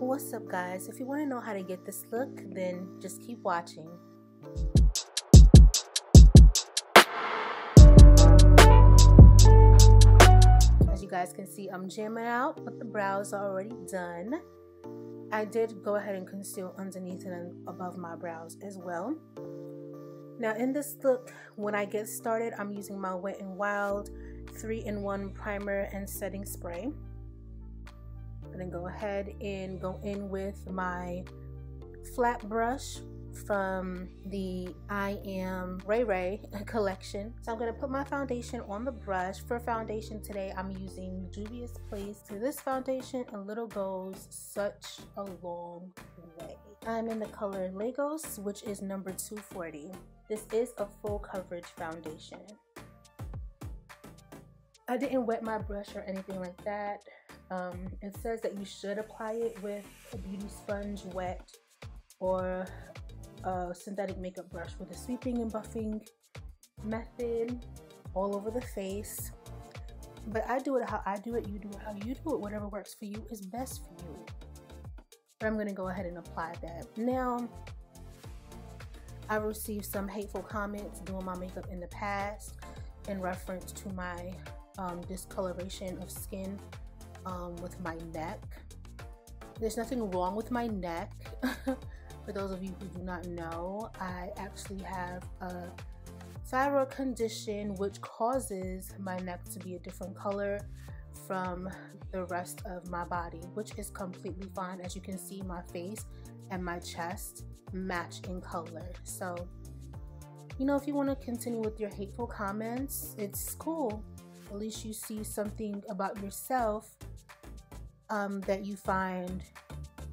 What's up guys, if you want to know how to get this look, then just keep watching. As you guys can see, I'm jamming out, but the brows are already done. I did go ahead and conceal underneath and above my brows as well. Now in this look, when I get started, I'm using my Wet n Wild 3-in-1 primer and setting spray. And then go ahead and go in with my flat brush from the I Am Ray Ray collection. So I'm going to put my foundation on the brush. For foundation today, I'm using Juvia's Place. To this foundation, a little goes such a long way. I'm in the color Lagos, which is number 240. This is a full coverage foundation. I didn't wet my brush or anything like that. It says that you should apply it with a beauty sponge wet or a synthetic makeup brush with a sweeping and buffing method all over the face. But I do it how I do it, you do it how you do it. Whatever works for you is best for you. But I'm going to go ahead and apply that. Now, I received some hateful comments doing my makeup in the past in reference to my discoloration of skin with my neck. There's nothing wrong with my neck. For those of you who do not know, I actually have a thyroid condition which causes my neck to be a different color from the rest of my body, which is completely fine. As you can see, my face and my chest match in color. So, you know, if you want to continue with your hateful comments, it's cool. At least you see something about yourself that you find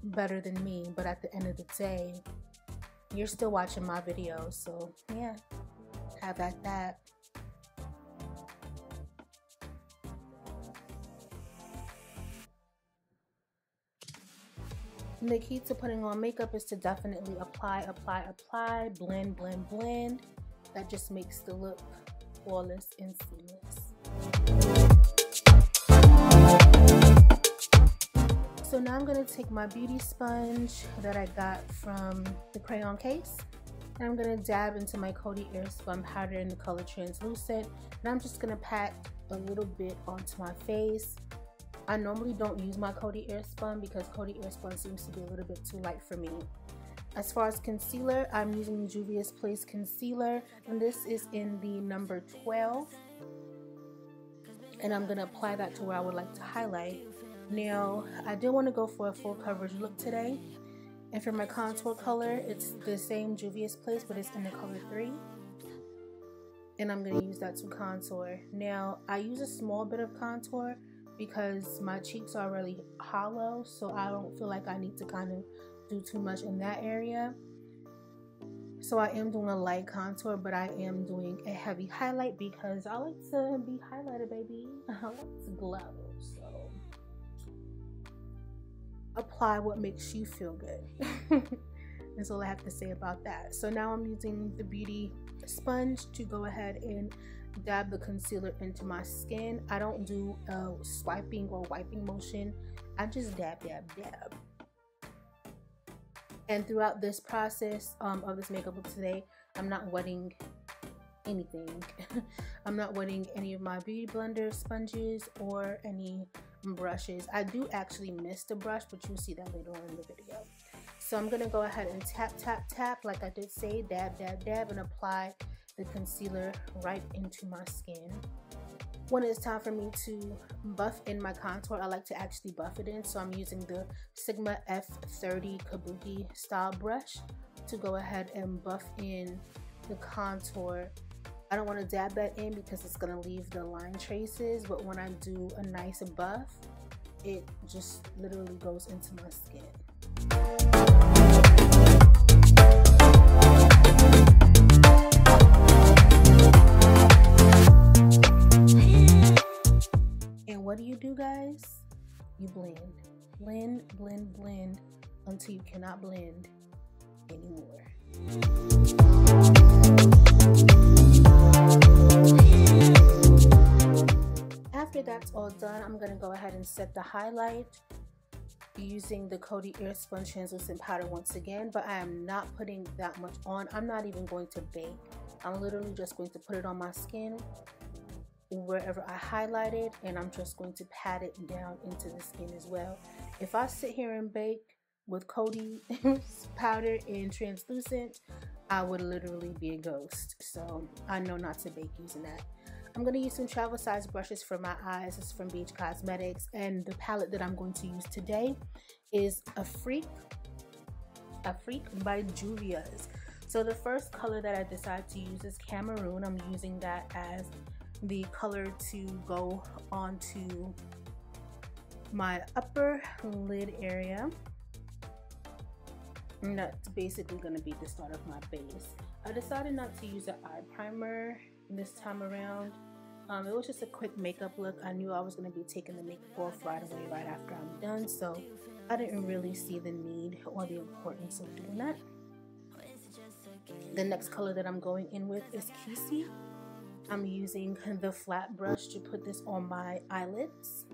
better than me. But at the end of the day, you're still watching my videos, so yeah, have at that. And the key to putting on makeup is to definitely apply, blend, blend, blend. That just makes the look flawless and seamless. So now I'm going to take my beauty sponge that I got from the Crayon case, and I'm going to dab into my Coty Airspun powder in the color Translucent, and I'm just going to pat a little bit onto my face. I normally don't use my Coty Airspun because Coty Airspun seems to be a little bit too light for me. As far as concealer, I'm using Juvia's Place concealer, and this is in the number 12. And I'm going to apply that to where I would like to highlight. Now, I did want to go for a full coverage look today. And for my contour color, it's the same Juvia's Place, but it's in the color 3. And I'm going to use that to contour. Now, I use a small bit of contour because my cheeks are really hollow, so I don't feel like I need to kind of do too much in that area. So I am doing a light contour, but I am doing a heavy highlight because I like to be highlighted, baby. I like to glow, so apply what makes you feel good. That's all I have to say about that. So now I'm using the beauty sponge to go ahead and dab the concealer into my skin. I don't do a swiping or wiping motion. I just dab, dab, dab. And throughout this process of this makeup look today, I'm not wetting anything. I'm not wetting any of my beauty blender sponges or any brushes. I do actually miss the brush, but you'll see that later on in the video. So I'm gonna go ahead and tap, tap, tap, like I did say, dab, dab, dab, and apply the concealer right into my skin. When it's time for me to buff in my contour, I like to actually buff it in. So I'm using the Sigma F30 Kabuki style brush to go ahead and buff in the contour. I don't want to dab that in because it's going to leave the line traces, but when I do a nice buff, it just literally goes into my skin. What do you do, guys? You blend. Blend, blend, blend until you cannot blend anymore. After that's all done, I'm going to go ahead and set the highlight using the Coty Air Sponge Translucent Powder once again, but I am not putting that much on. I'm not even going to bake. I'm literally just going to put it on my skin wherever I highlighted, and I'm just going to pat it down into the skin as well. If I sit here and bake with Coty powder and translucent, I would literally be a ghost. So I know not to bake using that. I'm going to use some travel size brushes for my eyes. This is from Beach Cosmetics, and the palette that I'm going to use today is Afrique by Juvia. So the first color that I decided to use is Cameroon. I'm using that as the color to go onto my upper lid area, and that's basically going to be the start of my base. I decided not to use an eye primer this time around. It was just a quick makeup look. I knew I was going to be taking the makeup off right away right after I'm done, so I didn't really see the need or the importance of doing that. The next color that I'm going in with is Kissy. I'm using the flat brush to put this on my eyelids.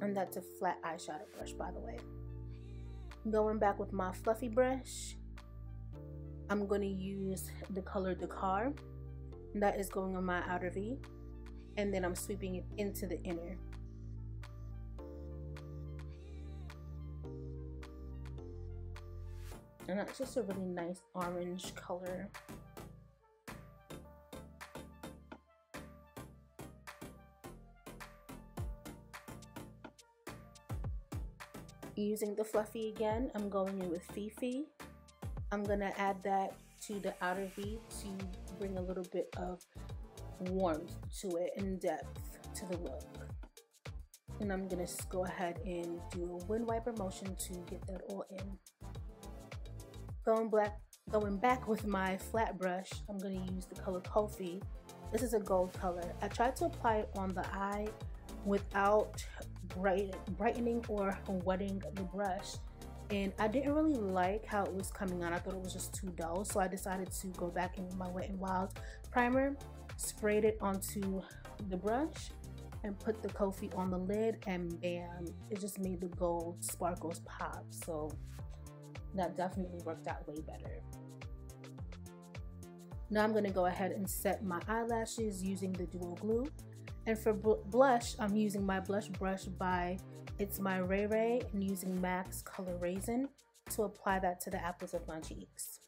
And that's a flat eyeshadow brush, by the way. Going back with my fluffy brush, I'm going to use the color Dakar. That is going on my outer V. And then I'm sweeping it into the inner. And that's just a really nice orange color. Using the fluffy again, I'm going in with Fifi. I'm gonna add that to the outer V to bring a little bit of warmth to it and depth to the look. And I'm gonna go ahead and do a wind wiper motion to get that all in. Going back with my flat brush, I'm gonna use the color Kofi. This is a gold color. I tried to apply it on the eye without brightening or wetting the brush, and I didn't really like how it was coming on. I thought it was just too dull, so I decided to go back in with my Wet n Wild primer, sprayed it onto the brush, and put the Kofi on the lid, and bam, it just made the gold sparkles pop. So that definitely worked out way better. Now I'm going to go ahead and set my eyelashes using the Duo Glue. And for blush, I'm using my blush brush by It's My Ray Ray and using MAC's Color Raisin to apply that to the apples of my cheeks.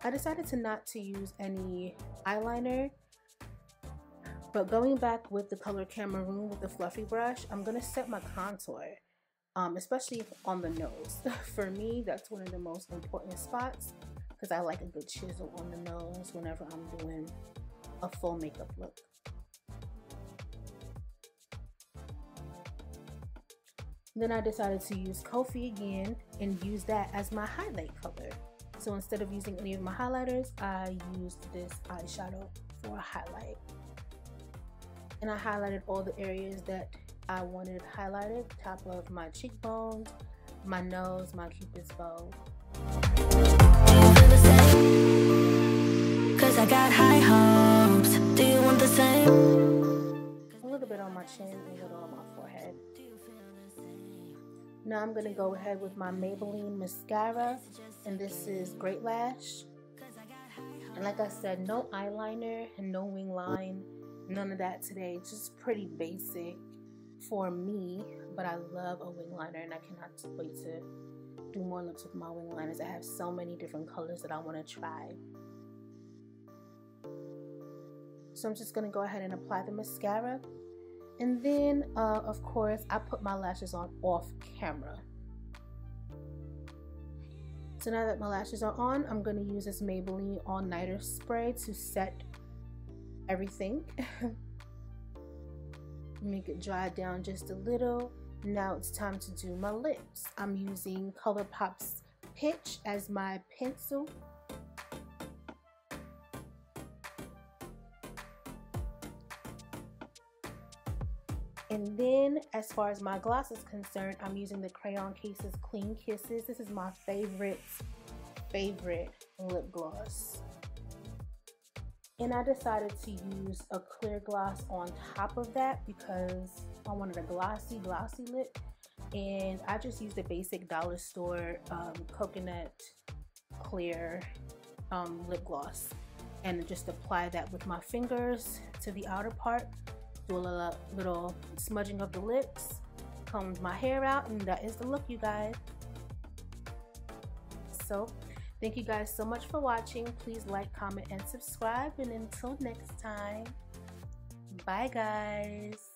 I decided not to use any eyeliner, but going back with the color Cameroon with the fluffy brush, I'm going to set my contour, especially on the nose. For me, that's one of the most important spots, because I like a good chisel on the nose whenever I'm doing a full makeup look. Then I decided to use Kofi again and use that as my highlight color. So instead of using any of my highlighters, I used this eyeshadow for a highlight. And I highlighted all the areas that I wanted highlighted: top of my cheekbones, my nose, my cupid's bow. Cause I got high hopes. Do you want the same? A little bit on my chin, a little on my forehead. Now I'm gonna go ahead with my Maybelline mascara, and this is Great Lash. And like I said, no eyeliner and no wing line, none of that today. It's just pretty basic for me, but I love a wing liner, and I cannot wait to do more looks with my wing liners. I have so many different colors that I want to try. So I'm just going to go ahead and apply the mascara. And then, of course, I put my lashes on off camera. So now that my lashes are on, I'm going to use this Maybelline All Nighter Spray to set everything. Make it dry down just a little. Now it's time to do my lips. I'm using ColourPop's Pitch as my pencil. And then as far as my gloss is concerned, I'm using the Crayon Case's Clean Kisses. This is my favorite lip gloss. And I decided to use a clear gloss on top of that because I wanted a glossy lip. And I just used the basic dollar store coconut clear lip gloss. And just apply that with my fingers to the outer part. Do a little smudging of the lips, comb my hair out, and that is the look, you guys. So thank you guys so much for watching. Please like, comment, and subscribe, and until next time, bye guys.